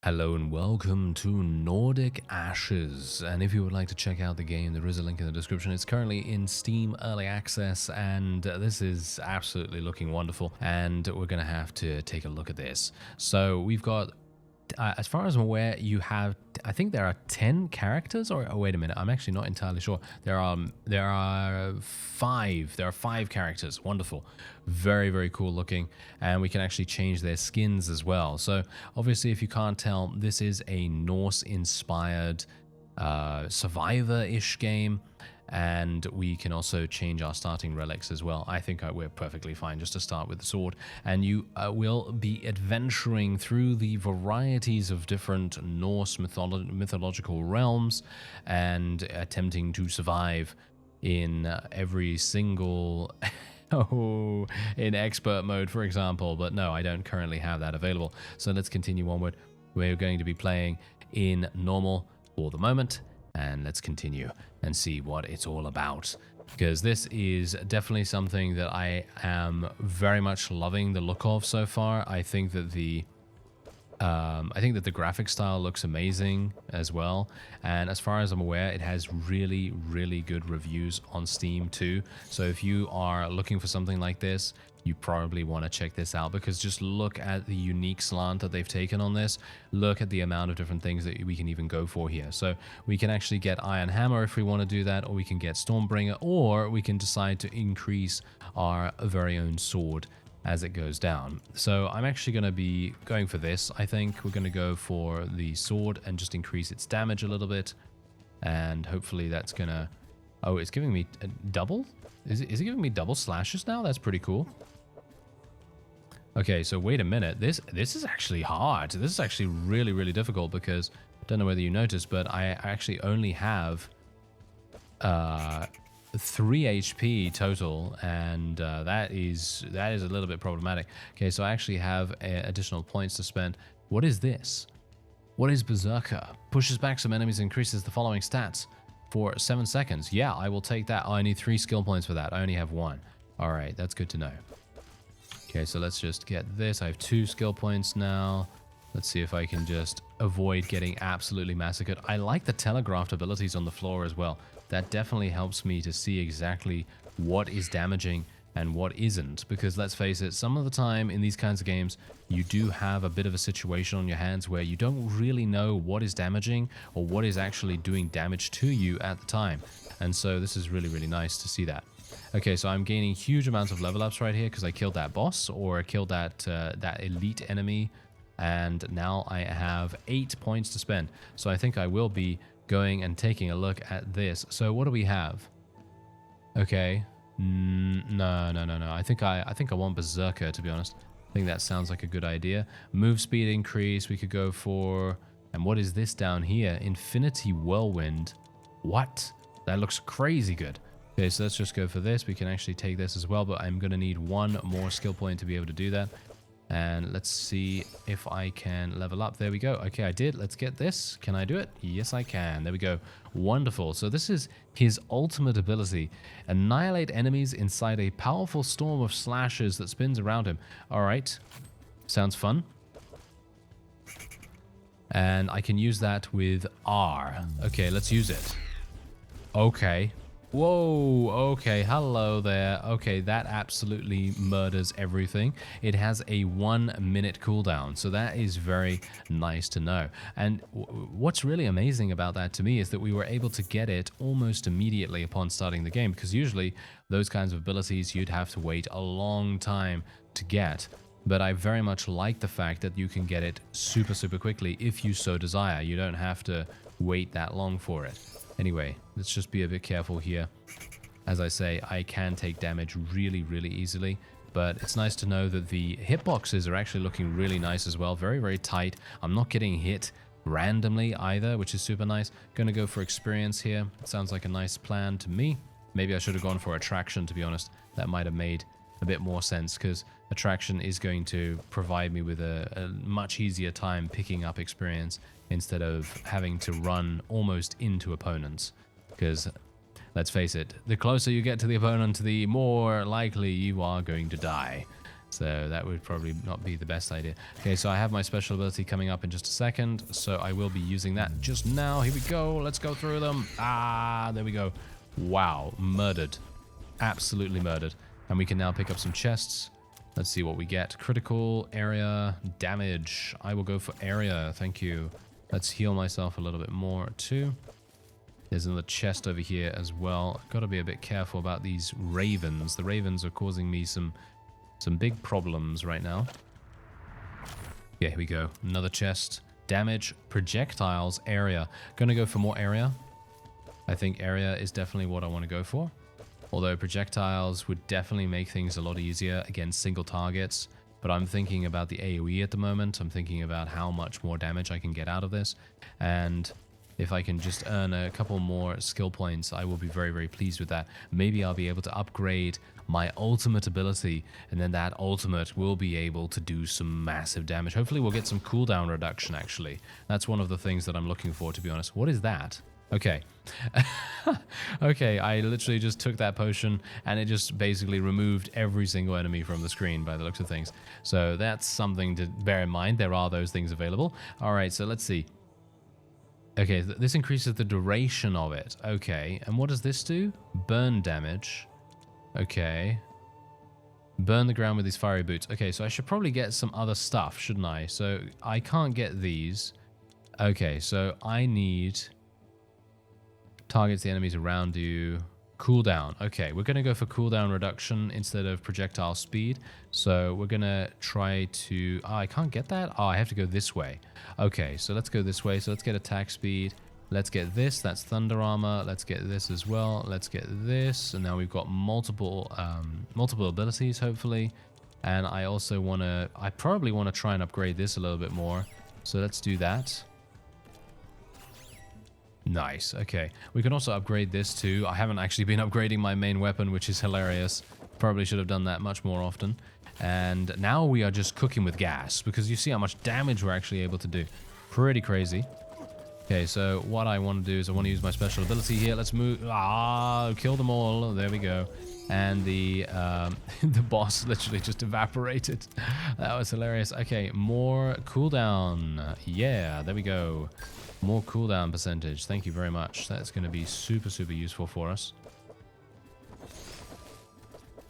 Hello and welcome to Nordic Ashes, and if you would like to check out the game, there is a link in the description. It's currently in Steam Early Access, and this is absolutely looking wonderful, and we're going to have to take a look at this. So we've got, as far as I'm aware, you have, I think there are 10 characters, or oh, wait a minute, I'm actually not entirely sure. There are five characters. Wonderful. Very, very cool looking, and we can actually change their skins as well. So obviously, if you can't tell, this is a Norse-inspired survivor-ish game, and we can also change our starting relics as well. I think we're perfectly fine just to start with the sword, and you will be adventuring through the varieties of different Norse mythological realms and attempting to survive in every single oh, in expert mode, for example, but no, I don't currently have that available. So let's continue onward. We're going to be playing in normal for the moment, and let's continue and see what it's all about, because this is definitely something that I am very much loving the look of so far. I think that the graphic style looks amazing as well, and as far as I'm aware, it has really, really good reviews on Steam too. So if you are looking for something like this, you probably want to check this out, because just look at the unique slant that they've taken on this. Look at the amount of different things that we can even go for here. So we can actually get Iron Hammer if we want to do that, or we can get Stormbringer, or we can decide to increase our very own sword as it goes down. So I'm actually going to be going for this. I think we're going to go for the sword and just increase its damage a little bit, and hopefully that's going to... Oh, it's giving me a double? Is it giving me double slashes now? That's pretty cool. Okay, so wait a minute. This is actually hard. This is actually really, really difficult, because I don't know whether you noticed, but I actually only have 3 HP total, and that is a little bit problematic. Okay, so I actually have additional points to spend. What is this? What is Berserker? Pushes back some enemies, increases the following stats for 7 seconds. Yeah, I will take that. Oh, I need 3 skill points for that. I only have 1. All right, that's good to know. Okay, so let's just get this. I have 2 skill points now. Let's see if I can just avoid getting absolutely massacred. I like the telegraphed abilities on the floor as well. That definitely helps me to see exactly what is damaging and what isn't, because let's face it, some of the time in these kinds of games, you do have a bit of a situation on your hands where you don't really know what is damaging or what is actually doing damage to you at the time. And so this is really, really nice to see that. Okay, so I'm gaining huge amounts of level ups right here because I killed that boss, or I killed that elite enemy, and now I have 8 points to spend. So I think I will be going and taking a look at this. So what do we have? Okay, no. I think I want Berserker, to be honest. I think that sounds like a good idea. Move speed increase, we could go for... And what is this down here? Infinity Whirlwind. What? That looks crazy good. Okay, so let's just go for this. We can actually take this as well, but I'm going to need 1 more skill point to be able to do that. And let's see if I can level up. There we go. Okay, I did. Let's get this. Can I do it? Yes, I can. There we go. Wonderful. So this is his ultimate ability. Annihilate enemies inside a powerful storm of slashes that spins around him. All right. Sounds fun. And I can use that with R. Okay, let's use it. Okay. Whoa, okay, hello there. Okay, that absolutely murders everything. It has a 1-minute cooldown, so that is very nice to know. And what's really amazing about that to me is that we were able to get it almost immediately upon starting the game, because usually those kinds of abilities you'd have to wait a long time to get. But I very much like the fact that you can get it super, super quickly if you so desire. You don't have to wait that long for it. Anyway, let's just be a bit careful here. As I say, I can take damage really, really easily, but it's nice to know that the hitboxes are actually looking really nice as well. Very, very tight. I'm not getting hit randomly either, which is super nice. Gonna go for experience here. Sounds like a nice plan to me. Maybe I should have gone for attraction, to be honest. That might have made a bit more sense, because attraction is going to provide me with a much easier time picking up experience instead of having to run almost into opponents. Because let's face it, the closer you get to the opponent, the more likely you are going to die. So that would probably not be the best idea. Okay, so I have my special ability coming up in just a second. So I will be using that just now. Here we go. Let's go through them. Ah, there we go. Wow, murdered. Absolutely murdered. And we can now pick up some chests. Let's see what we get. Critical, area, damage. I will go for area. Thank you. Let's heal myself a little bit more too. There's another chest over here as well. Got to be a bit careful about these ravens. The ravens are causing me some big problems right now. Yeah, here we go. Another chest. Damage, projectiles, area. Gonna go for more area. I think area is definitely what I want to go for. Although projectiles would definitely make things a lot easier against single targets. But I'm thinking about the AoE at the moment. I'm thinking about how much more damage I can get out of this. And if I can just earn a couple more skill points, I will be very, very pleased with that. Maybe I'll be able to upgrade my ultimate ability, and then that ultimate will be able to do some massive damage. Hopefully we'll get some cooldown reduction, actually. That's one of the things that I'm looking for, to be honest. What is that? Okay. Okay, I literally just took that potion, and it just basically removed every single enemy from the screen by the looks of things. So that's something to bear in mind. There are those things available. All right, so let's see. Okay, this increases the duration of it. Okay, and what does this do? Burn damage. Okay. Burn the ground with these fiery boots. Okay, so I should probably get some other stuff, shouldn't I? So I can't get these. Okay, so I need... Targets the enemies around you. Cooldown. Okay, we're going to go for cooldown reduction instead of projectile speed. So we're going to try to... Oh, I can't get that? Oh, I have to go this way. Okay, so let's go this way. So let's get attack speed. Let's get this. That's thunder armor. Let's get this as well. Let's get this. And now we've got multiple abilities, hopefully. And I also want to... I probably want to try and upgrade this a little bit more. So let's do that. Nice. Okay. We can also upgrade this too. I haven't actually been upgrading my main weapon, which is hilarious. Probably should have done that much more often. And now we are just cooking with gas, because you see how much damage we're actually able to do. Pretty crazy. Okay, so what I want to do is I want to use my special ability here. Let's move. Ah, kill them all. There we go. And the the boss literally just evaporated. That was hilarious. Okay, more cooldown. Yeah, there we go. More cooldown percentage. Thank you very much. That's going to be super, super useful for us.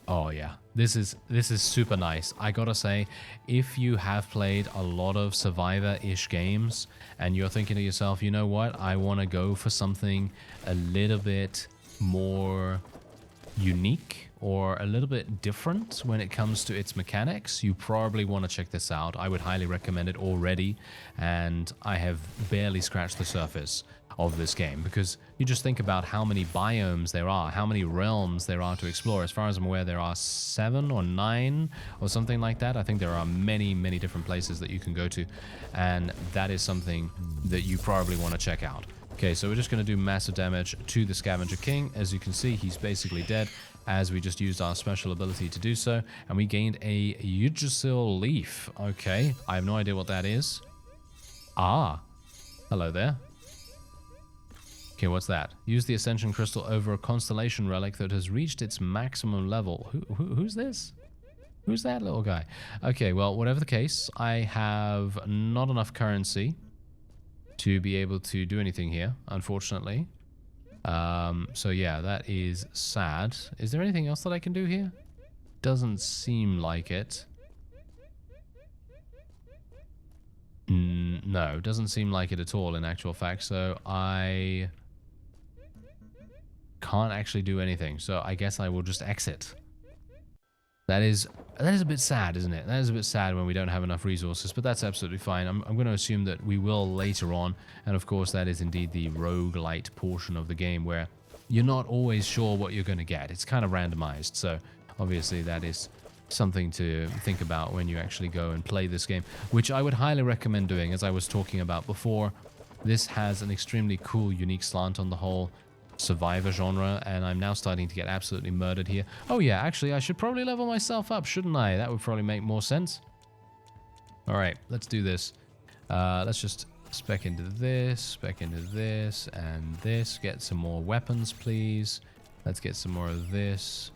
Oh yeah, this is super nice. I gotta say, if you have played a lot of Survivor-ish games and you're thinking to yourself, you know what, I want to go for something a little bit more unique or a little bit different when it comes to its mechanics, you probably want to check this out. I would highly recommend it already, and I have barely scratched the surface of this game, because you just think about how many biomes there are, how many realms there are to explore. As far as I'm aware, there are 7 or 9 or something like that. I think there are many, many different places that you can go to, and that is something that you probably want to check out. Okay, so we're just going to do massive damage to the Scavenger King. As you can see, he's basically dead, as we just used our special ability to do so, and we gained a Yggdrasil leaf. Okay, I have no idea what that is. Ah, hello there. Okay, what's that? Use the Ascension Crystal over a constellation relic that has reached its maximum level. Who's this? Who's that little guy? Okay, well, whatever the case, I have not enough currency to be able to do anything here, unfortunately. So yeah, that is sad. Is there anything else that I can do here? Doesn't seem like it. No, doesn't seem like it at all in actual fact. So I can't actually do anything. So I guess I will just exit. That is a bit sad, isn't it? That is a bit sad when we don't have enough resources, but that's absolutely fine. I'm going to assume that we will later on, and of course that is indeed the roguelite portion of the game where you're not always sure what you're going to get. It's kind of randomized, so obviously that is something to think about when you actually go and play this game, which I would highly recommend doing. As I was talking about before, this has an extremely cool, unique slant on the whole Survivor genre, and I'm now starting to get absolutely murdered here. Oh yeah, actually I should probably level myself up, shouldn't I? That would probably make more sense. Alright, let's do this. Let's just spec into this, and this. Get some more weapons, please. Let's get some more of this.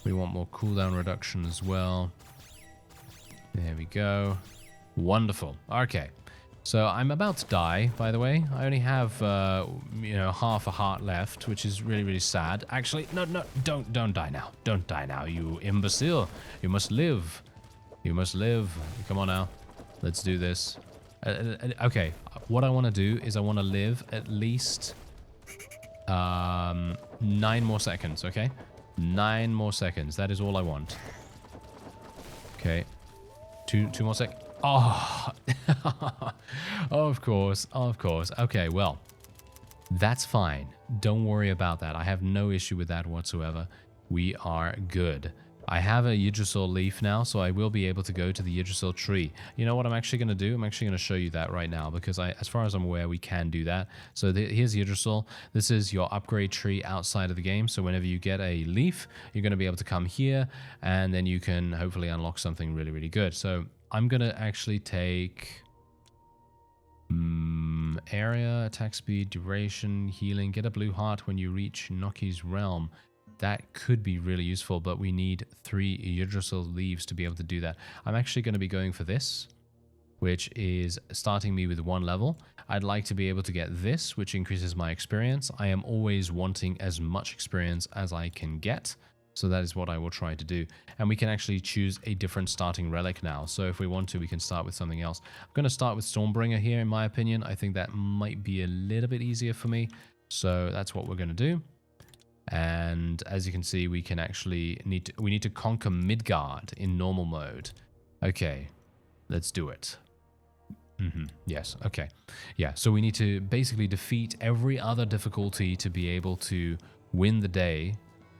We want more cooldown reduction as well. There we go. Wonderful. Okay. So I'm about to die, by the way. I only have, you know, half a heart left, which is really, really sad. Actually, no, don't die now. Don't die now, you imbecile. You must live. You must live. Come on now. Let's do this. Okay. What I want to do is I want to live at least 9 more seconds, okay? 9 more seconds. That is all I want. Okay. Two more seconds. Oh, of course, of course. Okay, well, that's fine. Don't worry about that. I have no issue with that whatsoever. We are good. I have a Yggdrasil leaf now, so I will be able to go to the Yggdrasil tree. You know what I'm actually going to do? I'm actually going to show you that right now, because as far as I'm aware, we can do that. So here's Yggdrasil. This is your upgrade tree outside of the game. So whenever you get a leaf, you're going to be able to come here, and then you can hopefully unlock something really, really good. So I'm going to actually take area, attack speed, duration, healing. Get a blue heart when you reach Noki's realm. That could be really useful, but we need 3 Yggdrasil leaves to be able to do that. I'm actually going to be going for this, which is starting me with 1 level. I'd like to be able to get this, which increases my experience. I am always wanting as much experience as I can get. So that is what I will try to do. And we can actually choose a different starting relic now. So if we want to, we can start with something else. I'm going to start with Stormbringer here, in my opinion. I think that might be a little bit easier for me. So that's what we're going to do. And as you can see, we can actually need to conquer Midgard in normal mode. Okay, let's do it. Yes, okay. Yeah, so we need to basically defeat every other difficulty to be able to win the day.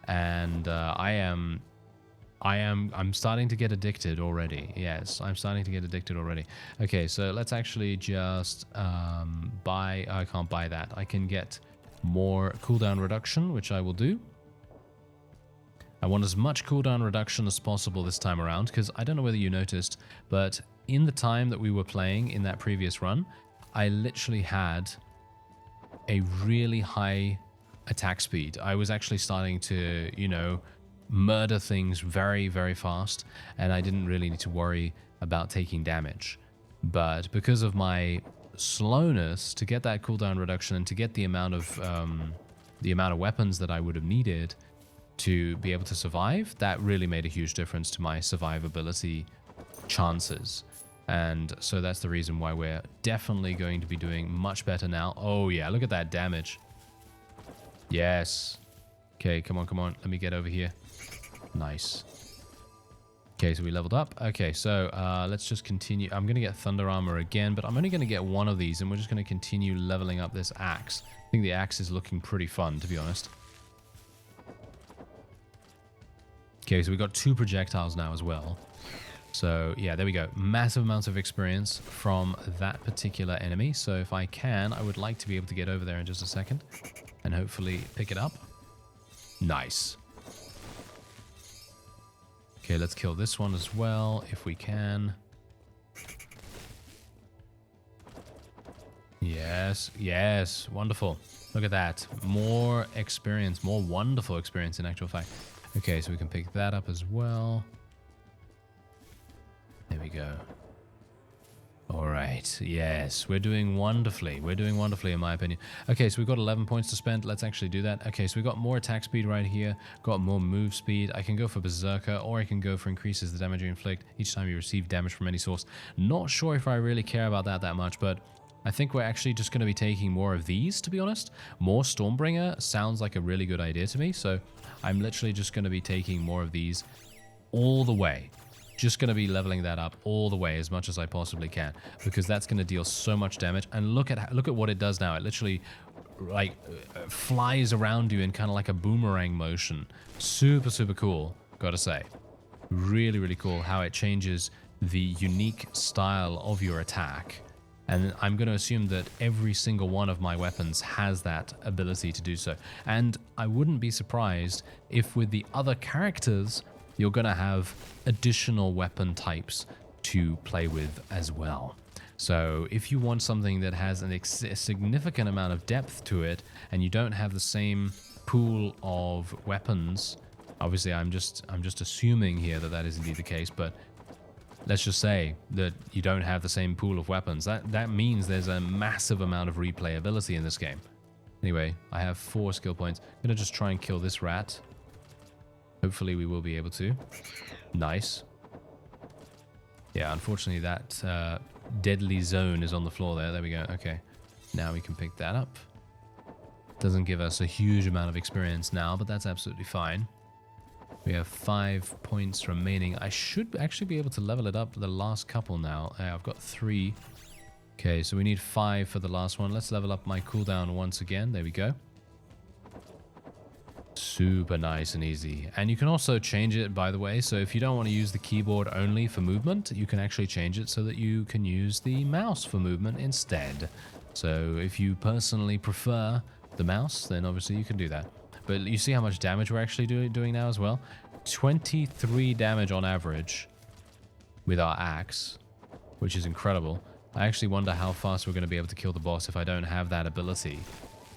And I'm starting to get addicted already. Yes, I'm starting to get addicted already. Okay, so let's actually just buy. I can't buy that. I can get more cooldown reduction, which I will do. I want as much cooldown reduction as possible this time around, because I don't know whether you noticed, but in the time that we were playing in that previous run, I literally had a really high attack speed. I was actually starting to, you know, murder things very, very fast, and I didn't really need to worry about taking damage. But because of my slowness to get that cooldown reduction and to get the amount of weapons that I would have needed to be able to survive, that really made a huge difference to my survivability chances. And so that's the reason why we're definitely going to be doing much better now. Oh yeah, look at that damage. Yes. Okay, come on, come on. Let me get over here. Nice. Okay, so we leveled up. Okay, so let's just continue. I'm going to get Thunder Armor again, but I'm only going to get 1 of these, and we're just going to continue leveling up this axe. I think the axe is looking pretty fun, to be honest. Okay, so we got 2 projectiles now as well. So yeah, there we go. Massive amounts of experience from that particular enemy. So if I can, I would like to be able to get over there in just a second and hopefully pick it up. Nice. Okay, let's kill this one as well, if we can. Yes, yes, wonderful. Look at that. More experience, more wonderful experience in actual fact. Okay, so we can pick that up as well. There we go. All right, yes, we're doing wonderfully. We're doing wonderfully, in my opinion. Okay, so we've got 11 points to spend. Let's actually do that. Okay, so we've got more attack speed right here, got more move speed. I can go for Berserker, or I can go for increases the damage you inflict each time you receive damage from any source. Not sure if I really care about that much, but I think we're actually just going to be taking more of these, to be honest. More Stormbringer sounds like a really good idea to me, so I'm literally just going to be taking more of these all the way. Just going to be leveling that up all the way as much as I possibly can, because that's going to deal so much damage. And look at what it does now. It literally like flies around you in kind of like a boomerang motion. Super, super cool, gotta say. Really, really cool how it changes the unique style of your attack. And I'm going to assume that every single one of my weapons has that ability to do so. And I wouldn't be surprised if with the other characters you're going to have additional weapon types to play with as well. So if you want something that has a significant amount of depth to it, and you don't have the same pool of weapons, obviously I'm just assuming here that is indeed the case, but let's just say that you don't have the same pool of weapons. That means there's a massive amount of replayability in this game. Anyway, I have 4 skill points. I'm gonna just try and kill this rat. Hopefully we will be able to. Nice. Yeah, unfortunately that deadly zone is on the floor there. There we go. Okay. Now we can pick that up. Doesn't give us a huge amount of experience now, but that's absolutely fine. We have 5 points remaining. I should actually be able to level it up the last couple now. I've got 3. Okay, so we need 5 for the last one. Let's level up my cooldown once again. There we go. Super nice and easy. And you can also change it, by the way. So if you don't want to use the keyboard only for movement, you can actually change it so that you can use the mouse for movement instead. So if you personally prefer the mouse, then obviously you can do that. But you see how much damage we're actually doing now as well? 23 damage on average with our axe, which is incredible. I actually wonder how fast we're going to be able to kill the boss if I don't have that ability.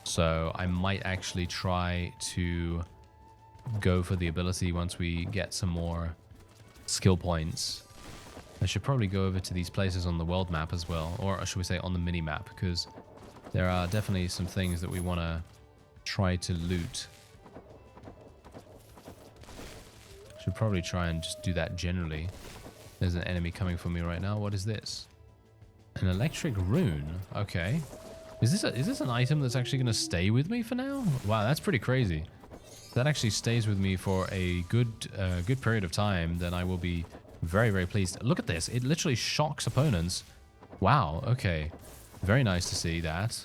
So I might actually try to go for the ability once we get some more skill points. I should probably go over to these places on the world map as well, or should we say on the mini map, because there are definitely some things that we want to try to loot. Should probably try and just do that generally. There's an enemy coming for me right now. What is this? An electric rune. Okay. Is this an item that's actually going to stay with me for now? Wow, that's pretty crazy. That actually stays with me for a good period of time. Then I will be very, very pleased. Look at this. It literally shocks opponents. Wow. Okay. Very nice to see that.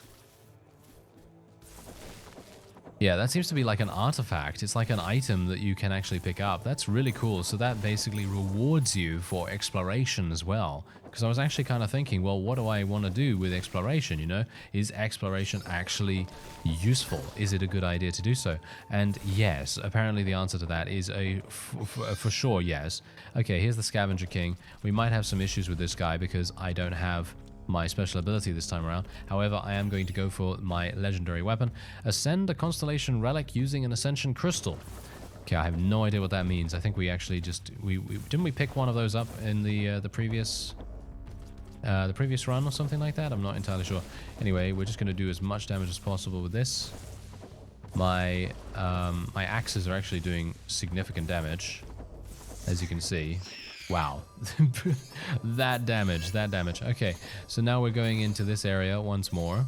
Yeah, that seems to be like an artifact. It's like an item that you can actually pick up. That's really cool. So that basically rewards you for exploration as well. Because I was actually kind of thinking, well, what do I want to do with exploration, you know? Is exploration actually useful? Is it a good idea to do so? And yes, apparently the answer to that is for sure yes. Okay, here's the Scavenger King. We might have some issues with this guy because I don't have my special ability this time around. However, I am going to go for my legendary weapon. Ascend a constellation relic using an ascension crystal. Okay, I have no idea what that means. I think we actually just didn't we pick one of those up in the previous run or something like that? I'm not entirely sure. Anyway, we're just going to do as much damage as possible with this. My axes are actually doing significant damage, as you can see. Wow. that damage. Okay, so now we're going into this area once more.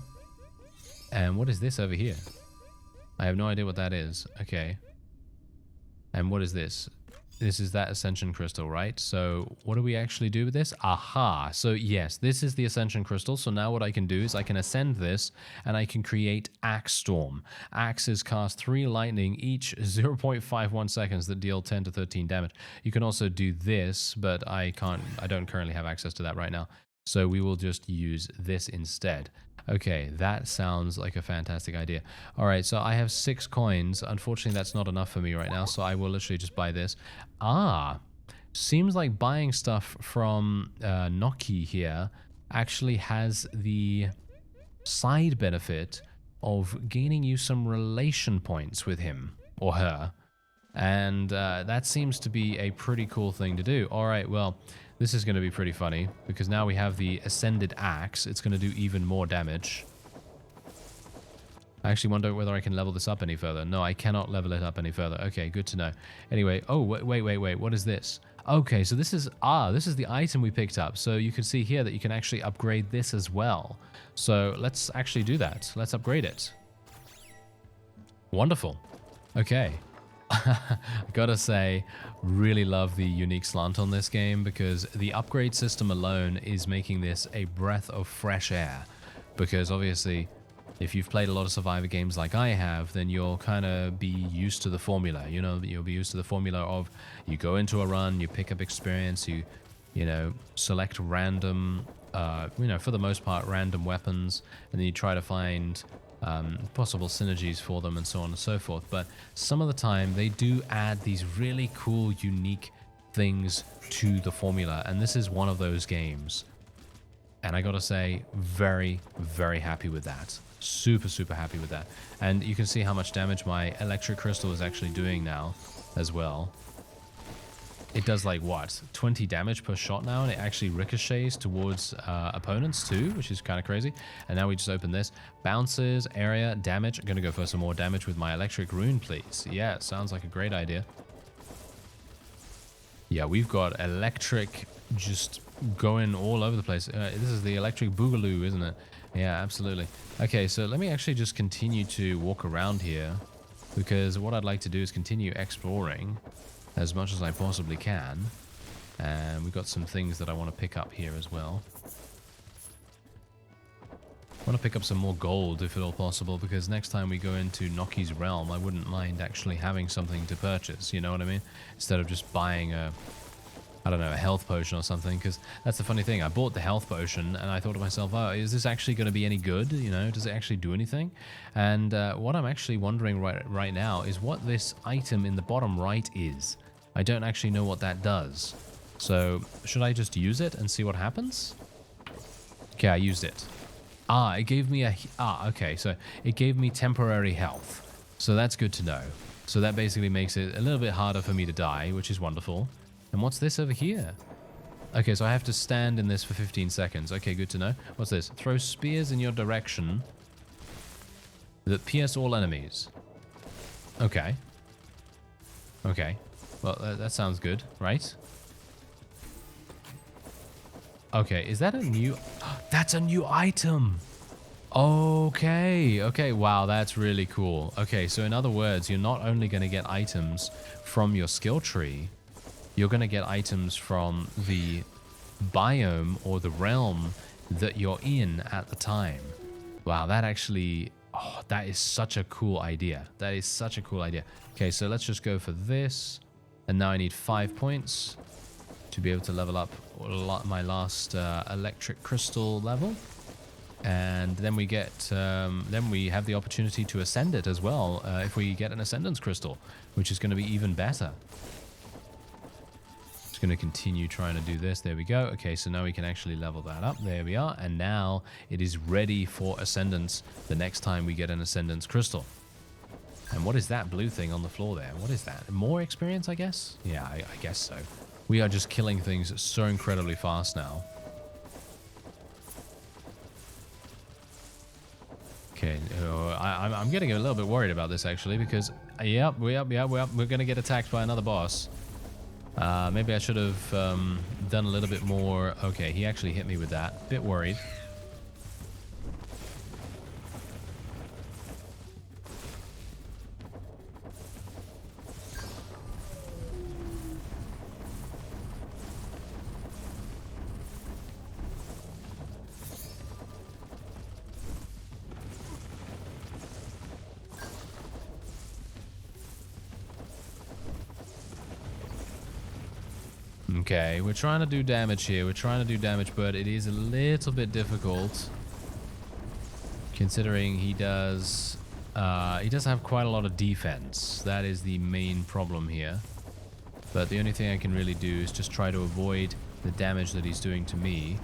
And what is this over here? I have no idea what that is. Okay. And what is this? This is that Ascension Crystal, right? So what do we actually do with this? Aha! So yes, this is the Ascension Crystal. So now what I can do is I can ascend this and I can create Axe Storm. Axes cast 3 lightning, each 0.51 seconds that deal 10 to 13 damage. You can also do this, but I don't currently have access to that right now. So we will just use this instead. Okay, that sounds like a fantastic idea. All right, so I have 6 coins. Unfortunately, that's not enough for me right now, so I will literally just buy this. Ah, seems like buying stuff from Noki here actually has the side benefit of gaining you some relation points with him or her. And that seems to be a pretty cool thing to do. All right, well, this is going to be pretty funny because now we have the Ascended Axe. It's going to do even more damage. I actually wonder whether I can level this up any further. No, I cannot level it up any further. Okay, good to know. Anyway, oh, wait. What is this? Okay, so this is the item we picked up. So you can see here that you can actually upgrade this as well. So let's actually do that. Let's upgrade it. Wonderful. Okay. Gotta say, really love the unique slant on this game because the upgrade system alone is making this a breath of fresh air. Because obviously, if you've played a lot of Survivor games like I have, then you'll kind of be used to the formula. You know, you'll be used to the formula of you go into a run, you pick up experience, you know, select random, for the most part, random weapons, and then you try to find possible synergies for them and so on and so forth. But some of the time they do add these really cool, unique things to the formula, and this is one of those games. And I gotta say, very, very happy with that. Super, super happy with that. And you can see how much damage my electric crystal is actually doing now as well. it does like what, 20 damage per shot now, and it actually ricochets towards opponents too, which is kind of crazy. And now we just open this. Bounces, area, damage. I'm going to go for some more damage with my electric rune, please. Yeah, sounds like a great idea. Yeah, we've got electric just going all over the place. This is the electric boogaloo, isn't it? Yeah, absolutely. Okay, so let me actually just continue to walk around here, because what I'd like to do is continue exploring as much as I possibly can. And we've got some things that I want to pick up here as well. I want to pick up some more gold if at all possible, because next time we go into Noki's realm, I wouldn't mind actually having something to purchase, you know what I mean? Instead of just buying a, I don't know, a health potion or something, because that's the funny thing. I bought the health potion and I thought to myself, oh, is this actually going to be any good? You know, does it actually do anything? And what I'm actually wondering right now is what this item in the bottom right is. I don't actually know what that does. So should I just use it and see what happens? Okay, I used it. Ah, it gave me okay, so it gave me temporary health. So that's good to know. So that basically makes it a little bit harder for me to die, which is wonderful. And what's this over here? Okay, so I have to stand in this for 15 seconds. Okay, good to know. What's this? Throw spears in your direction that pierce all enemies. Okay. Okay. Well, that sounds good, right? Okay, is that a new... That's a new item! Okay, okay, wow, that's really cool. Okay, so in other words, you're not only going to get items from your skill tree, you're going to get items from the biome or the realm that you're in at the time. Wow, that actually... Oh, that is such a cool idea. That is such a cool idea. Okay, so let's just go for this. And now I need 5 points to be able to level up my last electric crystal level. And then we get, then we have the opportunity to ascend it as well if we get an ascendance crystal, which is going to be even better. Just going to continue trying to do this. There we go. Okay, so now we can actually level that up. There we are. And now it is ready for ascendance the next time we get an ascendance crystal. And what is that blue thing on the floor there? What is that? More experience, I guess? Yeah, I guess so. We are just killing things so incredibly fast now. Okay, I'm getting a little bit worried about this actually, because yep, we're gonna get attacked by another boss. Maybe I should have done a little bit more. Okay, he actually hit me with that. Bit worried. Okay, we're trying to do damage here. We're trying to do damage, but it is a little bit difficult, considering he does have quite a lot of defense. That is the main problem here. But the only thing I can really do is just try to avoid the damage that he's doing to me,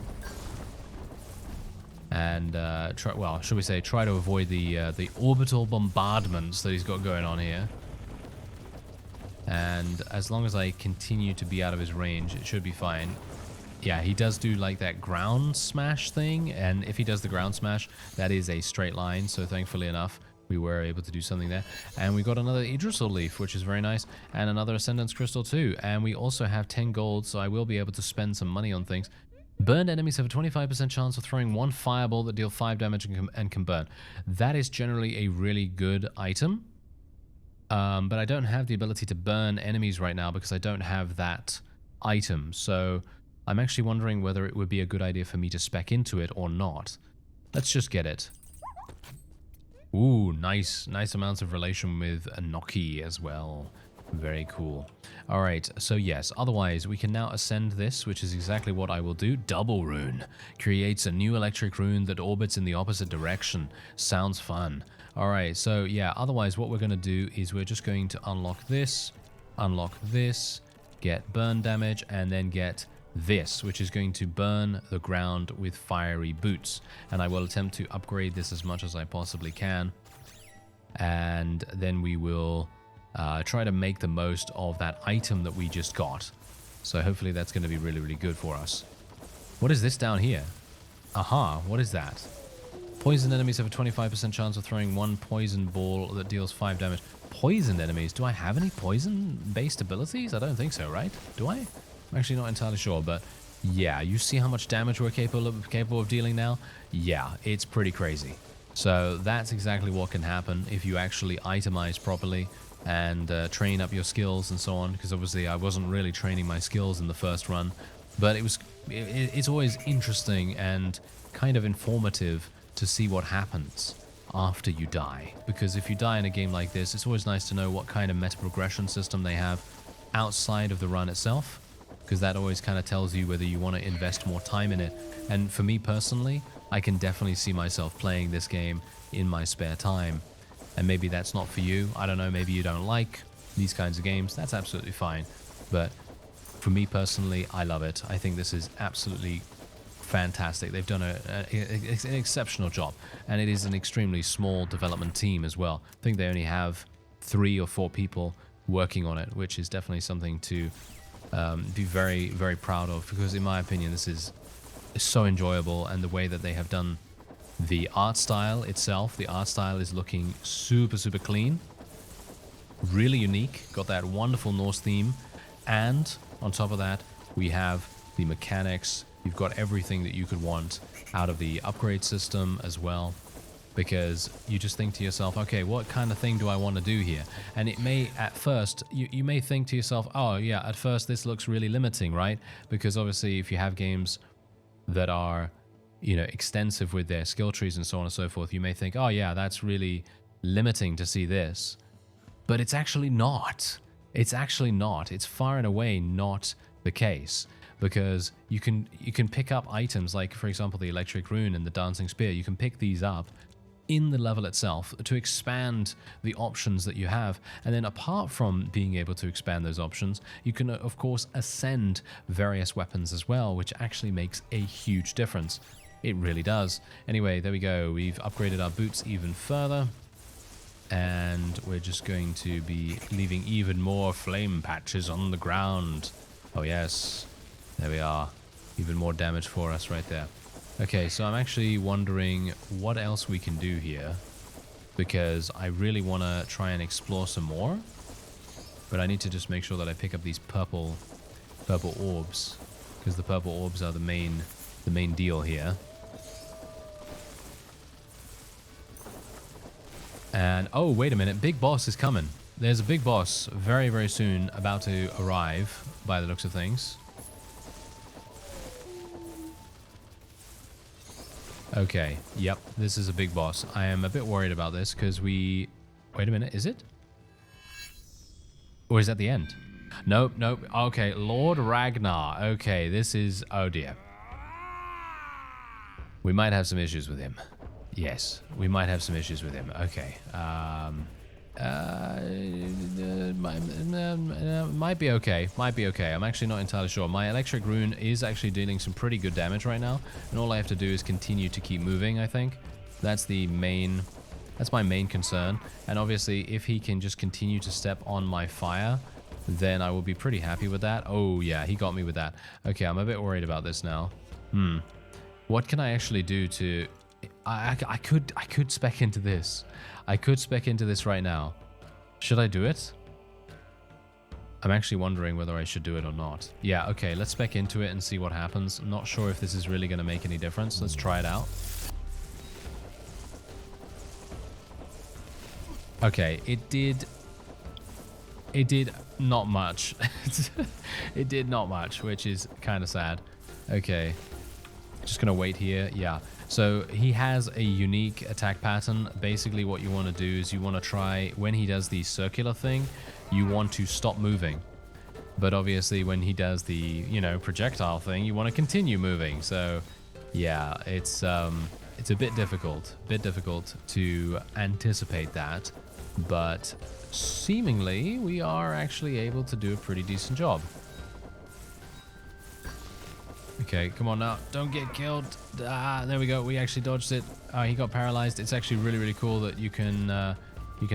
and should we say, try to avoid the orbital bombardments that he's got going on here. And as long as I continue to be out of his range, it should be fine. Yeah, he does do like that ground smash thing, and if he does the ground smash, that is a straight line, so thankfully enough, we were able to do something there. And we got another Idrisil leaf, which is very nice, and another Ascendance Crystal too. And we also have 10 gold, so I will be able to spend some money on things. Burned enemies have a 25% chance of throwing one fireball that deal 5 damage and can burn. That is generally a really good item. But I don't have the ability to burn enemies right now because I don't have that item. So I'm actually wondering whether it would be a good idea for me to spec into it or not. Let's just get it. Ooh, nice amounts of relation with Noki as well. Very cool. All right, so yes, otherwise we can now ascend this, which is exactly what I will do. Double rune. Creates a new electric rune that orbits in the opposite direction. Sounds fun. All right, so yeah, otherwise what we're going to do is we're just going to unlock this, get burn damage, and then get this, which is going to burn the ground with fiery boots. And I will attempt to upgrade this as much as I possibly can. And then we will try to make the most of that item that we just got. So hopefully that's going to be really, really good for us. What is this down here? Aha, what is that? Poisoned enemies have a 25% chance of throwing one poison ball that deals 5 damage. Poisoned enemies? Do I have any poison-based abilities? I don't think so, right? Do I? I'm actually not entirely sure, but yeah, you see how much damage we're capable of dealing now? Yeah, it's pretty crazy. So that's exactly what can happen if you actually itemize properly and train up your skills and so on, because obviously I wasn't really training my skills in the first run, but it's always interesting and kind of informative to see what happens after you die, because if you die in a game like this, it's always nice to know what kind of meta progression system they have outside of the run itself, because that always kind of tells you whether you want to invest more time in it. And for me personally, I can definitely see myself playing this game in my spare time. And maybe that's not for you. I don't know, maybe you don't like these kinds of games. That's absolutely fine. But for me personally, I love it. I think this is absolutely fantastic. They've done an exceptional job. And it is an extremely small development team as well. I think they only have 3 or 4 people working on it, which is definitely something to be very, very proud of, because in my opinion, this is so enjoyable. And the way that they have done the art style itself, the art style is looking super, super clean, really unique, got that wonderful Norse theme, and on top of that, we have the mechanics. You've got everything that you could want out of the upgrade system as well, because you just think to yourself, okay, what kind of thing do I want to do here? And it may, at first, you may think to yourself, oh yeah, at first this looks really limiting, right? Because obviously if you have games that are, you know, extensive with their skill trees and so on and so forth, you may think, oh yeah, that's really limiting to see this. But it's actually not. It's actually not. It's far and away not the case, because you can pick up items like, for example, the electric rune and the dancing spear. You can pick these up in the level itself to expand the options that you have. And then apart from being able to expand those options, you can of course ascend various weapons as well, which actually makes a huge difference. It really does. Anyway, there we go. We've upgraded our boots even further, and we're just going to be leaving even more flame patches on the ground. Oh yes, there we are. Even more damage for us right there. Okay, so I'm actually wondering what else we can do here, because I really want to try and explore some more, but I need to just make sure that I pick up these purple orbs, because the purple orbs are the main deal here. And oh, wait a minute, big boss is coming. There's a big boss very, very soon about to arrive by the looks of things. Okay, yep, this is a big boss. I am a bit worried about this because we... Wait a minute, is it? Or is that the end? Nope, nope. Okay, Lord Ragnar. Okay, this is... Oh dear. We might have some issues with him. Yes, we might have some issues with him. Okay. Might be okay. Might be okay. I'm actually not entirely sure. My electric rune is actually dealing some pretty good damage right now, and all I have to do is continue to keep moving, I think. That's my main concern. And obviously, if he can just continue to step on my fire, then I will be pretty happy with that. Oh yeah, he got me with that. Okay, I'm a bit worried about this now. What can I actually do to... I could spec into this. I could spec into this right now. Should I do it? I'm actually wondering whether I should do it or not. Yeah, okay, let's spec into it and see what happens. I'm not sure if this is really going to make any difference. Let's try it out. Okay, it did not much. It did not much, which is kind of sad. Okay, just gonna wait here. Yeah. So he has a unique attack pattern. Basically what you want to do is you want to try, when he does the circular thing, you want to stop moving. But obviously when he does the, you know, projectile thing, you want to continue moving. So yeah, it's a bit difficult to anticipate that. But seemingly we are actually able to do a pretty decent job. Okay, come on now. Don't get killed. Ah, there we go. We actually dodged it. He got paralyzed. It's actually really, really cool that you can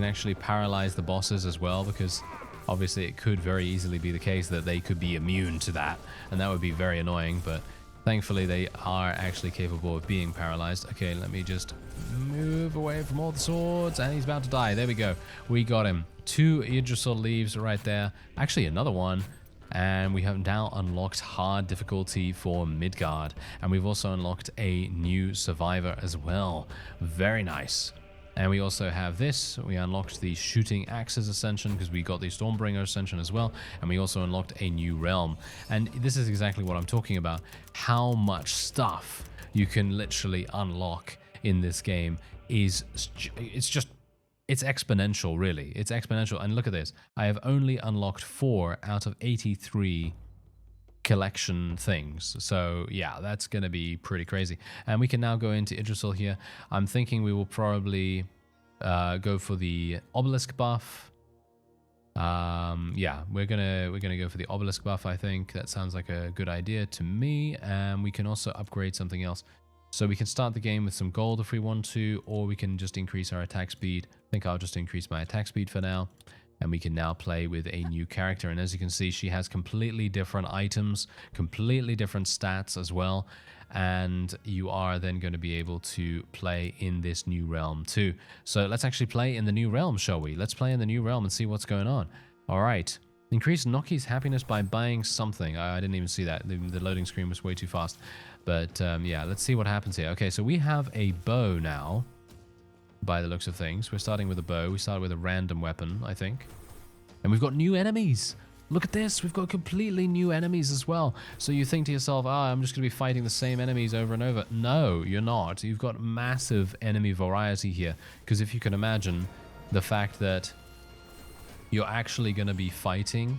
actually paralyze the bosses as well, because Obviously, it could very easily be the case that they could be immune to that, and that would be very annoying, but thankfully they are actually capable of being paralyzed. Okay, let me just move away from all the swords, and he's about to die. There we go. We got him. 2 Yggdrasil leaves right there. Actually, another one. And we have now unlocked hard difficulty for Midgard. And we've also unlocked a new survivor as well. Very nice. And we also have this. We unlocked the shooting axes ascension because we got the Stormbringer ascension as well. And we also unlocked a new realm. And this is exactly what I'm talking about. How much stuff you can literally unlock in this game is, it's exponential, really. It's exponential. And look at this. I have only unlocked 4 out of 83 collection things. So yeah, that's going to be pretty crazy. And we can now go into Yggdrasil here. I'm thinking we will probably go for the obelisk buff. Yeah, we're gonna go for the obelisk buff. I think that sounds like a good idea to me. And we can also upgrade something else. So we can start the game with some gold if we want to, or we can just increase our attack speed. I think I'll just increase my attack speed for now. And we can now play with a new character. And as you can see, she has completely different items, completely different stats as well. And you are then going to be able to play in this new realm too. So let's actually play in the new realm, shall we? Let's play in the new realm and see what's going on. All right. Increase Noki's happiness by buying something. I didn't even see that. The loading screen was way too fast. But yeah, let's see what happens here. Okay, so we have a bow now, by the looks of things. We're starting with a bow. We started with a random weapon, I think. And we've got new enemies. Look at this. We've got completely new enemies as well. So you think to yourself, I'm just going to be fighting the same enemies over and over. No, you're not. You've got massive enemy variety here. Because if you can imagine the fact that you're actually going to be fighting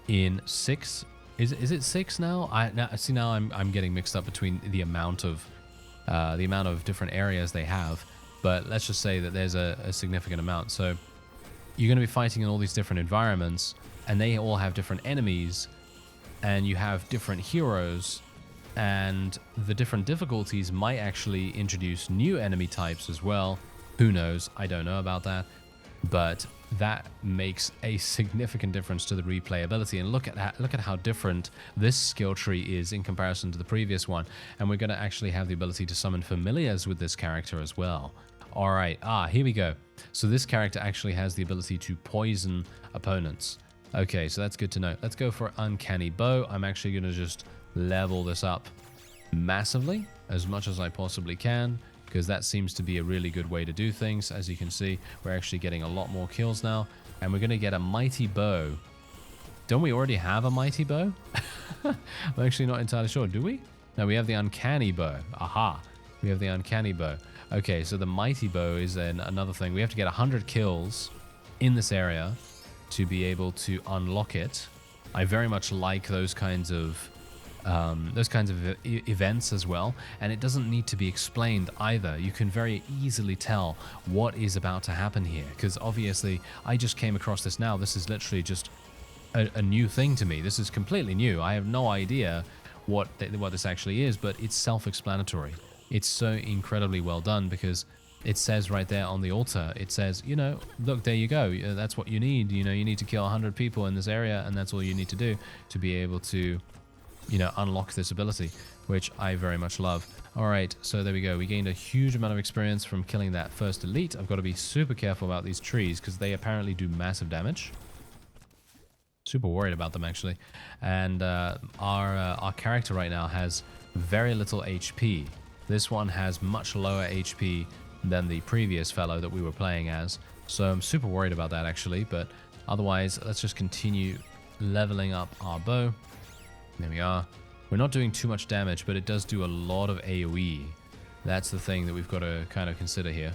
in 6... Is it 6 now? Now I'm getting mixed up between the amount of different areas they have, but let's just say that there's a significant amount. So you're going to be fighting in all these different environments, and they all have different enemies, and you have different heroes, and the different difficulties might actually introduce new enemy types as well. Who knows? I don't know about that, but that makes a significant difference to the replayability. And look at how different this skill tree is in comparison to the previous one. And we're going to actually have the ability to summon familiars with this character as well. All right, here we go. So this character actually has the ability to poison opponents. Okay, so that's good to know. Let's go for Uncanny Bow. I'm actually going to just level this up massively, as much as I possibly can, because that seems to be a really good way to do things. As you can see, we're actually getting a lot more kills now, and we're going to get a Mighty Bow. Don't we already have a Mighty Bow? I'm actually not entirely sure. Do we? No, we have the Uncanny Bow. Aha. We have the Uncanny Bow. Okay, so the Mighty Bow is then another thing. We have to get 100 kills in this area to be able to unlock it. I very much like those kinds of events as well, and it doesn't need to be explained either. You can very easily tell what is about to happen here, because obviously I just came across this now. This is literally just a new thing to me. This is completely new. I have no idea what this actually is, but it's self-explanatory. It's so incredibly well done, because it says right there on the altar, it says, you know, look, there you go. That's what you need. You know, you need to kill 100 people in this area, and that's all you need to do to be able to, you know, unlock this ability, which I very much love. All right, so there we go. We gained a huge amount of experience from killing that first elite. I've got to be super careful about these trees because they apparently do massive damage. Super worried about them, actually. And our character right now has very little HP. This one has much lower HP than the previous fellow that we were playing as. So I'm super worried about that, actually. But otherwise, let's just continue leveling up our bow. There we are. We're not doing too much damage, but it does do a lot of AoE. That's the thing that we've got to kind of consider here.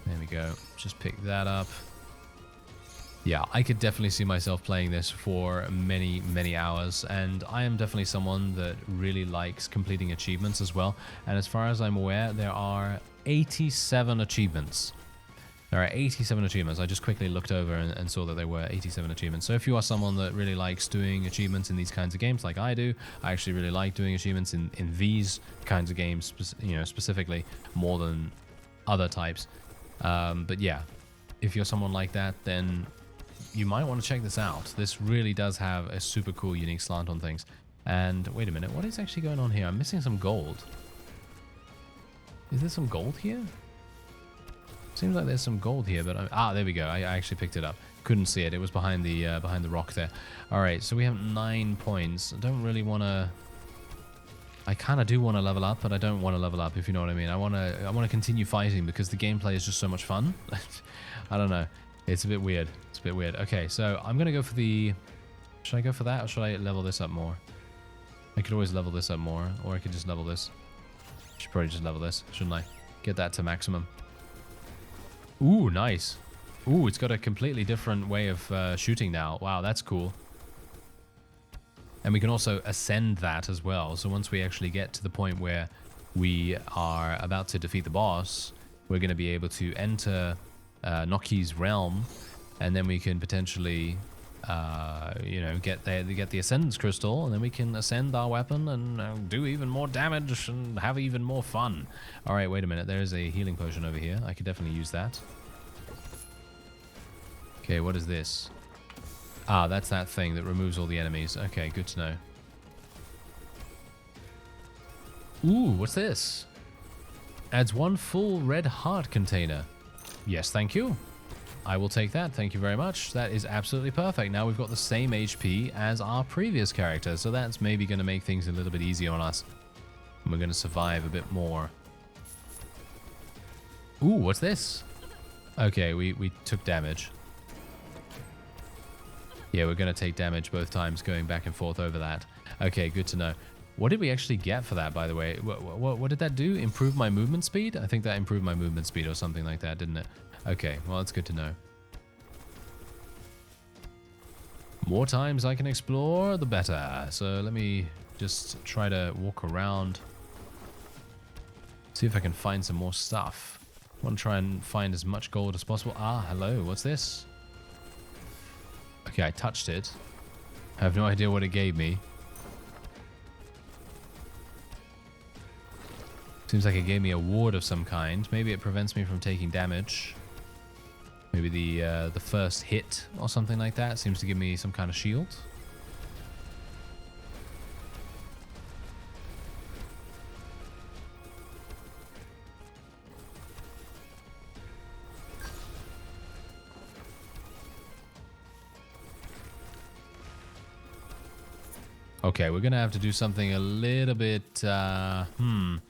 There we go. Just pick that up. Yeah, I could definitely see myself playing this for many, many hours, and I am definitely someone that really likes completing achievements as well. And as far as I'm aware, there are 87 achievements. There are 87 achievements. I just quickly looked over and saw that there were 87 achievements. So if you are someone that really likes doing achievements in these kinds of games like I do, I actually really like doing achievements in these kinds of games, you know, specifically more than other types. But yeah, if you're someone like that, then you might want to check this out. This really does have a super cool, unique slant on things. And wait a minute, what is actually going on here? I'm missing some gold. Is there some gold here? Seems like there's some gold here, but there we go. I actually picked it up. Couldn't see it. It was behind the rock there. All right, so we have 9 points. I don't really want to. I kind of do want to level up, but I don't want to level up, if you know what I mean. I want to continue fighting because the gameplay is just so much fun. I don't know. It's a bit weird. It's a bit weird. Okay, so I'm going to go for the... Should I go for that, or should I level this up more? I could always level this up more, or I could just level this. Should probably just level this, shouldn't I? Get that to maximum. Ooh, nice. Ooh, it's got a completely different way of shooting now. Wow, that's cool. And we can also ascend that as well. So once we actually get to the point where we are about to defeat the boss, we're going to be able to enter Noki's realm, and then we can potentially, you know, get the Ascendance Crystal, and then we can ascend our weapon and do even more damage and have even more fun. All right, wait a minute. There's a healing potion over here. I could definitely use that. Okay, what is this? Ah, that's that thing that removes all the enemies. Okay, good to know. Ooh, what's this? Adds 1 full red heart container. Yes, thank you. I will take that. Thank you very much. That is absolutely perfect. Now we've got the same HP as our previous character, so that's maybe going to make things a little bit easier on us. And we're going to survive a bit more. Ooh, what's this? Okay, we took damage. Yeah, we're going to take damage both times going back and forth over that. Okay, good to know. What did we actually get for that, by the way? What did that do? Improve my movement speed? I think that improved my movement speed or something like that, didn't it? Okay, well, that's good to know. More times I can explore, the better. So let me just try to walk around. See if I can find some more stuff. I want to try and find as much gold as possible. Ah, hello, what's this? Okay, I touched it. I have no idea what it gave me. Seems like it gave me a ward of some kind. Maybe it prevents me from taking damage. Maybe the first hit or something like that seems to give me some kind of shield. Okay, we're going to have to do something a little bit, I'm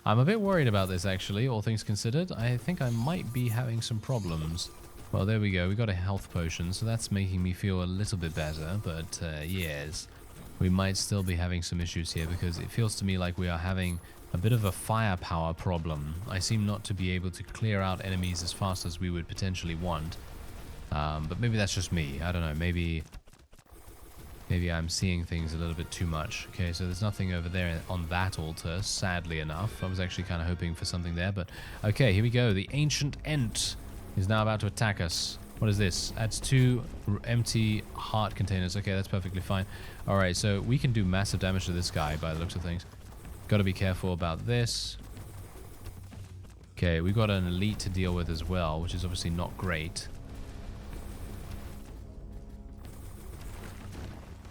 a bit worried about this, actually, all things considered. I think I might be having some problems. Well, there we go. We got a health potion, so that's making me feel a little bit better. But, yes, we might still be having some issues here because it feels to me like we are having a bit of a firepower problem. I seem not to be able to clear out enemies as fast as we would potentially want. But maybe that's just me. I don't know. Maybe I'm seeing things a little bit too much. Okay, so there's nothing over there on that altar, sadly enough. I was actually kind of hoping for something there, but... Okay, here we go. The Ancient Ent is now about to attack us. What is this? Adds 2 empty heart containers. Okay, that's perfectly fine. Alright, so we can do massive damage to this guy by the looks of things. Gotta be careful about this. Okay, we've got an elite to deal with as well, which is obviously not great.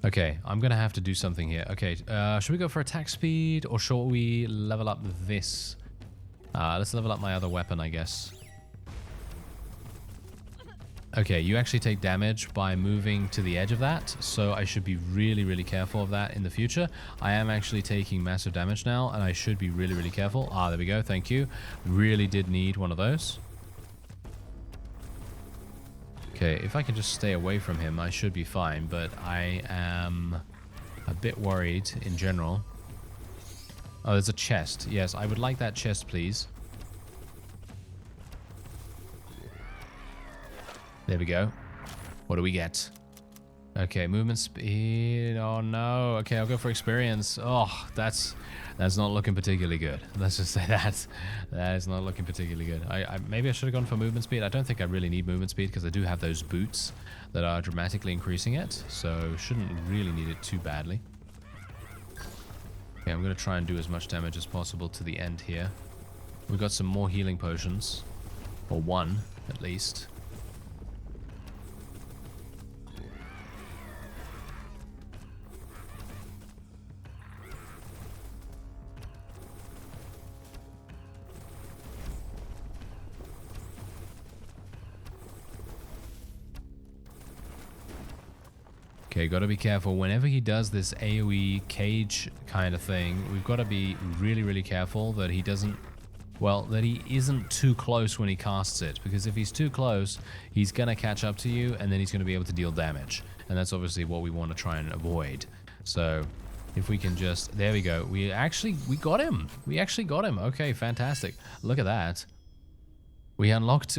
Okay, I'm going to have to do something here. Okay, should we go for attack speed or shall we level up this? Let's level up my other weapon, I guess. Okay, you actually take damage by moving to the edge of that, so I should be really, really careful of that in the future. I am actually taking massive damage now, and I should be really, really careful. Ah, there we go, thank you. Really did need one of those. Okay, if I can just stay away from him, I should be fine, but I am a bit worried in general. Oh, there's a chest. Yes, I would like that chest, please. There we go. What do we get? Okay, movement speed. Oh, no. Okay, I'll go for experience. Oh, that's not looking particularly good. Let's just say that. That is not looking particularly good. Maybe I should have gone for movement speed. I don't think I really need movement speed because I do have those boots that are dramatically increasing it. So shouldn't really need it too badly. Okay, I'm going to try and do as much damage as possible to the end here. We've got some more healing potions. Or one, at least. Okay, got to be careful. Whenever he does this AoE cage kind of thing, we've got to be really, really careful that he doesn't, well, that he isn't too close when he casts it. Because if he's too close, he's going to catch up to you, and then he's going to be able to deal damage. And that's obviously what we want to try and avoid. So if we can just, there we go. We got him. We actually got him. Okay, fantastic. Look at that. We unlocked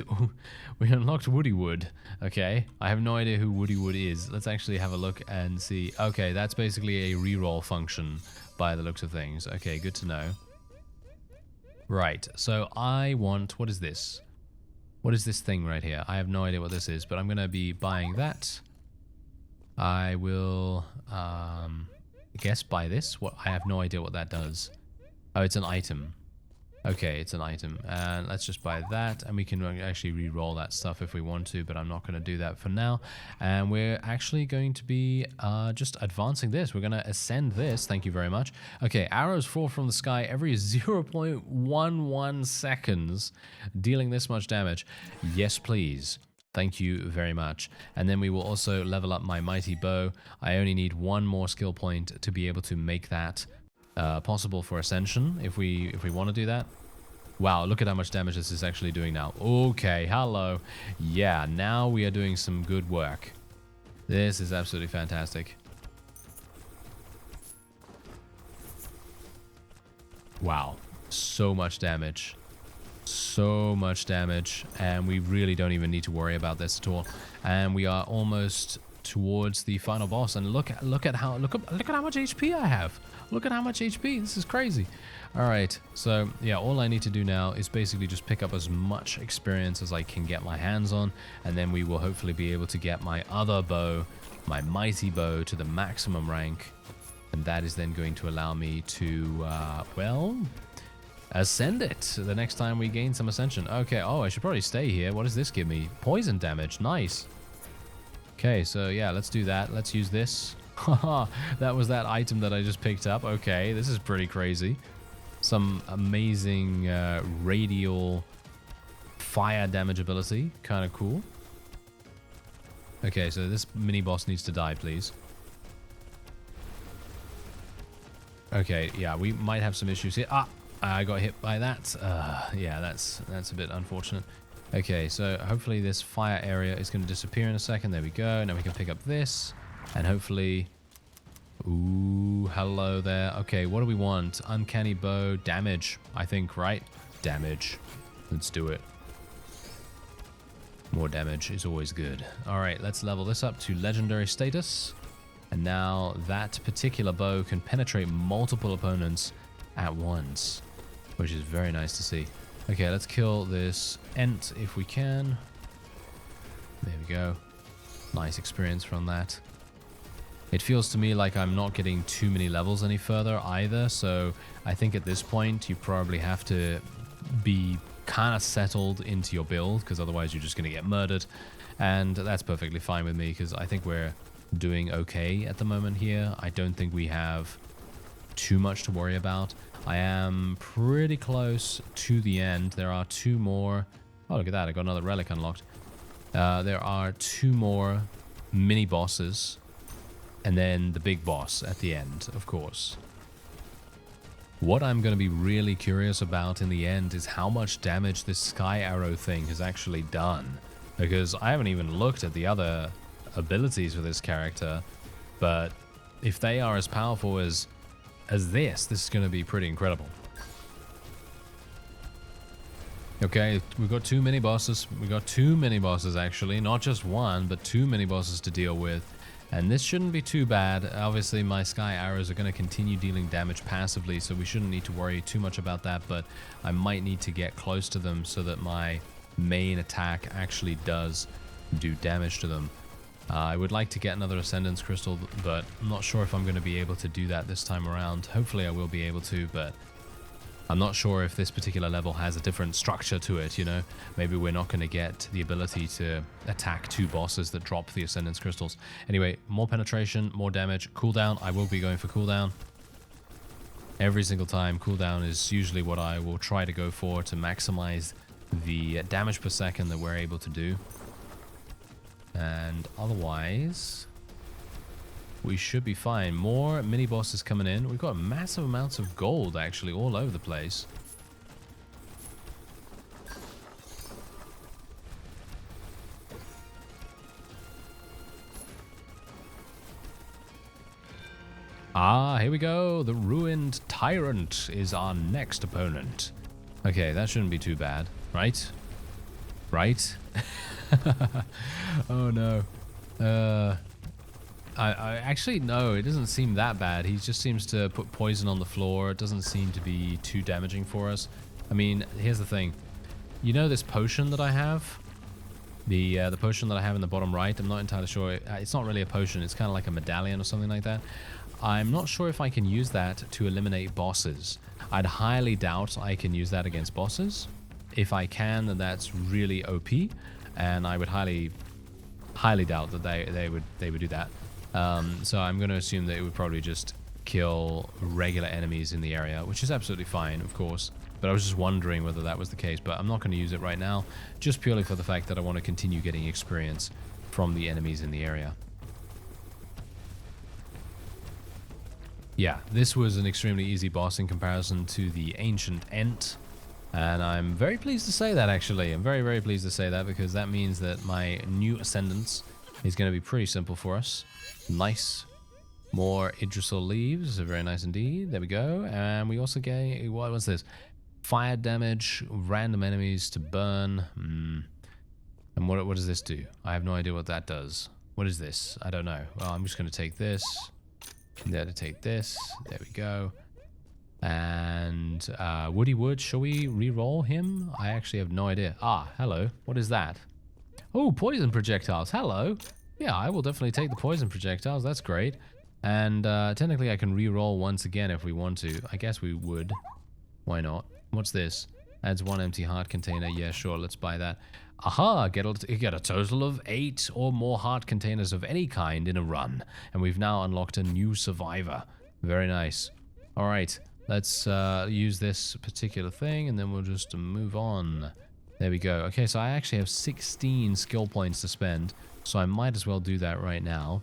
Woody Wood. Okay, I have no idea who Woody Wood is. Let's actually have a look and see. Okay, that's basically a reroll function by the looks of things. Okay, good to know. Right, so I want, what is this? What is this thing right here? I have no idea what this is, but I'm going to be buying that. I will, guess buy this. What? I have no idea what that does. Oh, it's an item. Okay, it's an item. And let's just buy that, and we can actually re-roll that stuff if we want to, but I'm not going to do that for now. And we're actually going to be just advancing this. We're going to ascend this. Thank you very much. Okay, arrows fall from the sky every 0.11 seconds, dealing this much damage. Yes, please. Thank you very much. And then we will also level up my mighty bow. I only need one more skill point to be able to make that possible for ascension if we want to do that. Wow, look at how much damage this is actually doing now. Okay, hello. Yeah, now we are doing some good work. This is absolutely fantastic. Wow, so much damage. So much damage, and we really don't even need to worry about this at all. And we are almost towards the final boss, and look at how much HP I have. Look at how much HP. This is crazy. All right, so yeah, all I need to do now is basically just pick up as much experience as I can get my hands on, and then we will hopefully be able to get my other bow, my mighty bow, to the maximum rank, and that is then going to allow me to well, ascend it the next time we gain some ascension. Okay, oh, I should probably stay here. What does this give me? Poison damage. Nice. Okay, so yeah, let's do that. Let's use this. Haha, that was that item that I just picked up. Okay, this is pretty crazy. Some amazing radial fire damage ability. Kind of cool. Okay, so this mini boss needs to die, please. Okay, yeah, we might have some issues here. Ah, I got hit by that. Yeah, that's a bit unfortunate. Okay, so hopefully this fire area is going to disappear in a second. There we go. Now we can pick up this. And hopefully... Ooh, hello there. Okay, what do we want? Uncanny bow. Damage, I think, right? Damage. Let's do it. More damage is always good. Alright, let's level this up to legendary status. And now that particular bow can penetrate multiple opponents at once, which is very nice to see. Okay, let's kill this Ent if we can. There we go. Nice experience from that. It feels to me like I'm not getting too many levels any further either, so I think at this point you probably have to be kind of settled into your build, because otherwise you're just going to get murdered. And that's perfectly fine with me, because I think we're doing okay at the moment here. I don't think we have too much to worry about. I am pretty close to the end. There are two more. Oh, look at that. I got another relic unlocked. There are two more mini bosses, and then the big boss at the end, of course. What I'm going to be really curious about in the end is how much damage this sky arrow thing has actually done, because I haven't even looked at the other abilities for this character, but if they are as powerful as this is going to be pretty incredible. Okay, we've got two mini bosses. We've got two mini bosses, actually. Not just one, but two mini bosses to deal with. And this shouldn't be too bad. Obviously, my sky arrows are going to continue dealing damage passively, so we shouldn't need to worry too much about that, but I might need to get close to them so that my main attack actually does do damage to them. I would like to get another Ascendance Crystal, but I'm not sure if I'm going to be able to do that this time around. Hopefully I will be able to, but I'm not sure if this particular level has a different structure to it, you know? Maybe we're not going to get the ability to attack two bosses that drop the Ascendance Crystals. Anyway, more penetration, more damage. Cooldown, I will be going for cooldown. Every single time, cooldown is usually what I will try to go for to maximize the damage per second that we're able to do. And otherwise, we should be fine. More mini bosses coming in. We've got massive amounts of gold actually all over the place. Ah, here we go. The ruined tyrant is our next opponent. Okay, that shouldn't be too bad, right? Right? Oh no. I actually, no, it doesn't seem that bad. He just seems to put poison on the floor. It doesn't seem to be too damaging for us. I mean, here's the thing. You know this potion that I have? The potion that I have in the bottom right? I'm not entirely sure. It's not really a potion. It's kind of like a medallion or something like that. I'm not sure if I can use that to eliminate bosses. I'd highly doubt I can use that against bosses. If I can, then that's really OP, and I would highly doubt that they would do that. So I'm going to assume that it would probably just kill regular enemies in the area, which is absolutely fine, of course. But I was just wondering whether that was the case, but I'm not going to use it right now, just purely for the fact that I want to continue getting experience from the enemies in the area. Yeah, this was an extremely easy boss in comparison to the Ancient Ent. And I'm very pleased to say that, actually. I'm very, very pleased to say that, because that means that my new Ascendance is going to be pretty simple for us. Nice. More Idrisil leaves. Very nice indeed. There we go. And we also get... What was this? Fire damage. Random enemies to burn. And what does this do? I have no idea what that does. What is this? I don't know. Well, I'm just going to take this. There to take this. There we go. And Woody Wood, shall we re-roll him? I actually have no idea. Ah, hello. What is that? Oh, poison projectiles. Hello. Yeah, I will definitely take the poison projectiles. That's great. And technically I can re-roll once again if we want to. I guess we would. Why not? What's this? Adds 1 empty heart container. Yeah, sure. Let's buy that. Aha! Get a total of 8 or more heart containers of any kind in a run. And we've now unlocked a new survivor. Very nice. Alright. Let's use this particular thing, and then we'll just move on. There we go. Okay, so I actually have 16 skill points to spend, so I might as well do that right now.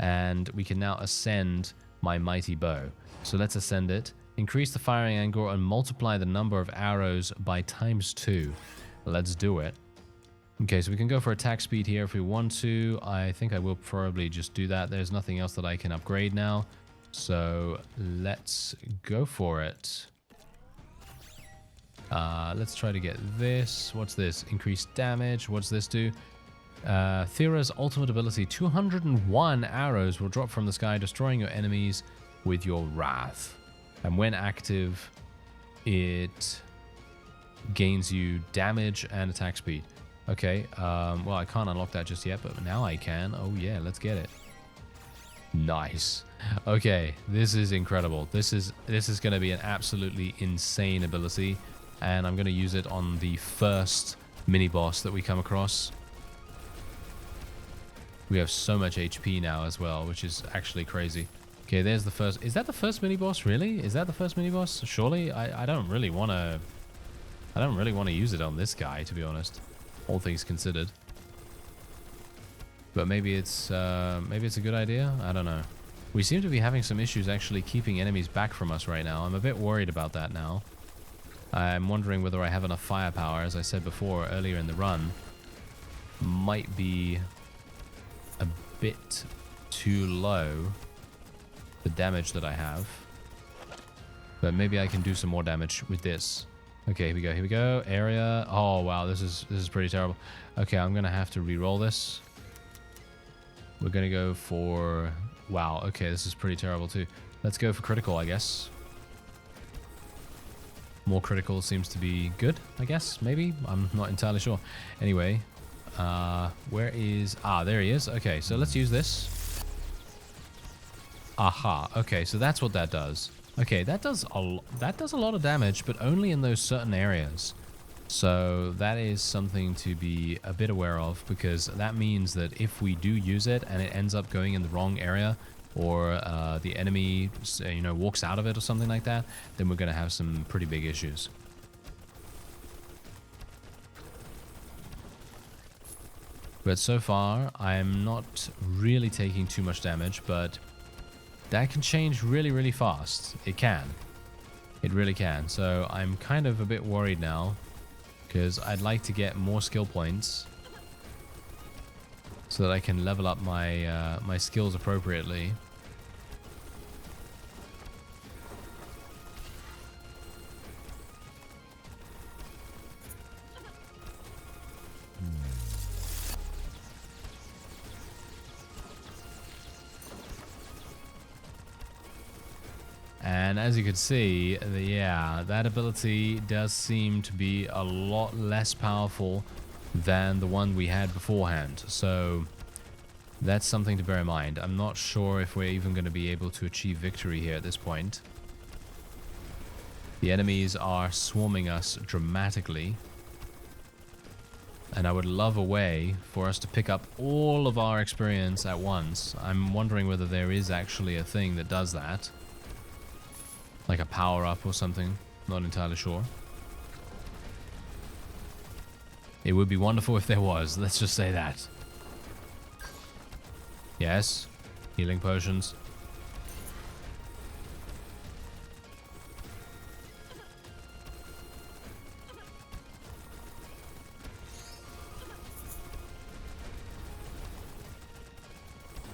And we can now ascend my mighty bow. So let's ascend it. Increase the firing angle and multiply the number of arrows by ×2. Let's do it. Okay, so we can go for attack speed here if we want to. I think I will probably just do that. There's nothing else that I can upgrade now. So let's go for it. Let's try to get this. What's this? Increased damage. What's this do? Thera's ultimate ability. 201 arrows will drop from the sky, destroying your enemies with your wrath. And when active, it gains you damage and attack speed. Okay, well, I can't unlock that just yet, but now I can. Oh yeah, let's get it. Nice. Okay, this is incredible. This is going to be an absolutely insane ability, and I'm going to use it on the first mini-boss that we come across. We have so much HP now as well, which is actually crazy. Okay, there's the first... Is that the first mini-boss, really? Is that the first mini-boss? Surely? I don't really want to... I don't really want to use it on this guy, to be honest. All things considered. But maybe it's a good idea? I don't know. We seem to be having some issues actually keeping enemies back from us right now. I'm a bit worried about that now. I'm wondering whether I have enough firepower, as I said before earlier in the run. Might be a bit too low, the damage that I have. But maybe I can do some more damage with this. Okay, here we go, here we go. Area. Oh, wow, this is pretty terrible. Okay, I'm going to have to re-roll this. We're going to go for... Wow, okay, this is pretty terrible too. Let's go for critical, I guess. More critical seems to be good, I guess, maybe? I'm not entirely sure. Anyway, where is... Ah, there he is. Okay, so let's use this. Aha, okay, so that's what that does. Okay, that does a lot of damage, but only in those certain areas. So that is something to be a bit aware of, because that means that if we do use it and it ends up going in the wrong area, or the enemy, you know, walks out of it or something like that, then we're going to have some pretty big issues. But so far, I'm not really taking too much damage, but that can change really, really fast. It can. It really can. So I'm kind of a bit worried now, because I'd like to get more skill points so that I can level up my my skills appropriately. And as you can see, yeah, that ability does seem to be a lot less powerful than the one we had beforehand. So that's something to bear in mind. I'm not sure if we're even going to be able to achieve victory here at this point. The enemies are swarming us dramatically. And I would love a way for us to pick up all of our experience at once. I'm wondering whether there is actually a thing that does that. Like a power-up or something. Not entirely sure. It would be wonderful if there was. Let's just say that. Yes. Healing potions.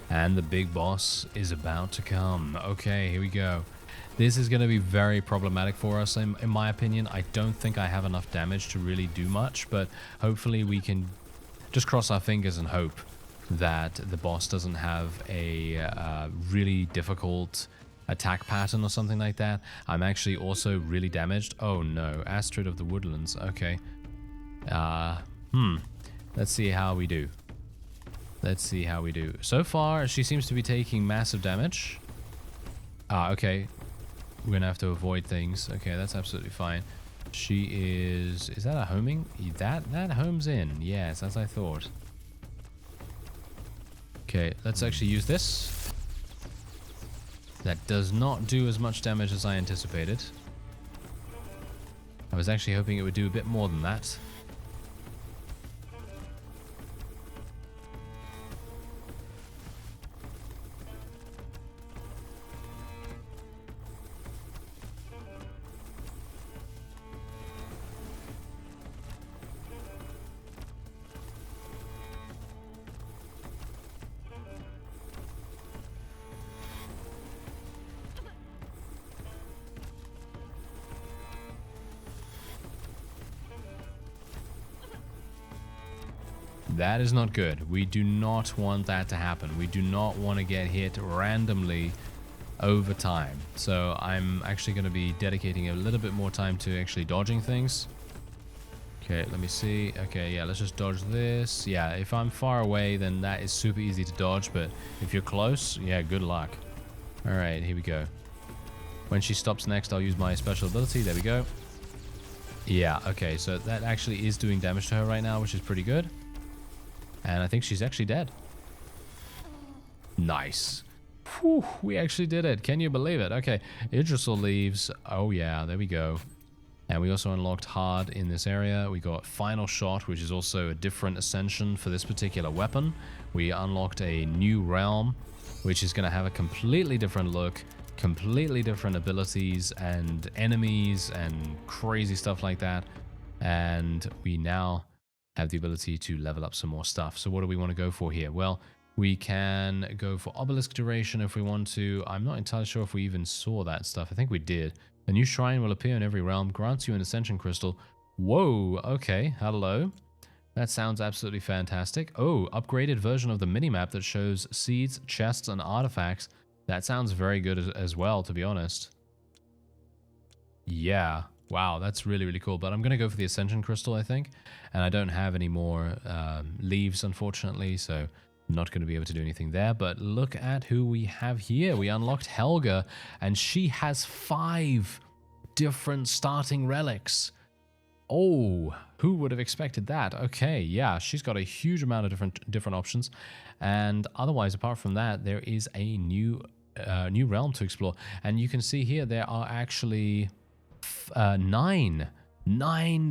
And the big boss is about to come. Okay, here we go. This is going to be very problematic for us, in my opinion. I don't think I have enough damage to really do much, but hopefully we can just cross our fingers and hope that the boss doesn't have a really difficult attack pattern or something like that. I'm actually also really damaged. Oh no, Astrid of the Woodlands. Okay. Let's see how we do. Let's see how we do. So far, she seems to be taking massive damage. Okay. We're going to have to avoid things. Okay, that's absolutely fine. She is... Is that a homing? That homes in. Yes, as I thought. Okay, let's actually use this. That does not do as much damage as I anticipated. I was actually hoping it would do a bit more than that. That is not good. We do not want that to happen. We do not want to get hit randomly over time. So I'm actually going to be dedicating a little bit more time to actually dodging things. Okay, let me see. Okay, yeah, let's just dodge this. Yeah, if I'm far away, then that is super easy to dodge. But if you're close, yeah, good luck. All right, here we go. When she stops next, I'll use my special ability. There we go. Yeah, okay, so that actually is doing damage to her right now, which is pretty good. And I think she's actually dead. Nice. Whew, we actually did it. Can you believe it? Okay, Idrisil leaves. Oh yeah, there we go. And we also unlocked hard in this area. We got Final Shot, which is also a different ascension for this particular weapon. We unlocked a new realm, which is going to have a completely different look, completely different abilities and enemies and crazy stuff like that. And we now have the ability to level up some more stuff. So what do we want to go for here? Well, we can go for obelisk duration if we want to. I'm not entirely sure if we even saw that stuff. I think we did. A new shrine will appear in every realm, grants you an ascension crystal. Whoa, okay, hello. That sounds absolutely fantastic. Oh, upgraded version of the minimap that shows seeds, chests, and artifacts. That sounds very good as well, to be honest. Yeah. Wow, that's really, really cool. But I'm going to go for the Ascension Crystal, I think. And I don't have any more leaves, unfortunately, so I'm not going to be able to do anything there. But look at who we have here. We unlocked Helga, and she has 5 different starting relics. Oh, who would have expected that? Okay, yeah, she's got a huge amount of different options. And otherwise, apart from that, there is a new realm to explore. And you can see here there are actually... 9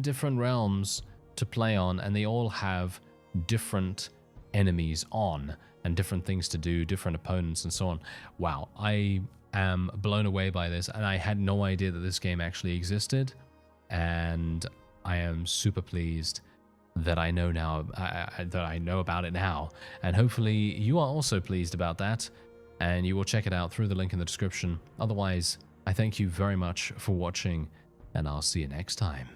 different realms to play on, and they all have different enemies on and different things to do, different opponents and so on. Wow, I am blown away by this, and I had no idea that this game actually existed, and I am super pleased that I know now, that I know about it now, and hopefully you are also pleased about that, and you will check it out through the link in the description. Otherwise, I thank you very much for watching, and I'll see you next time.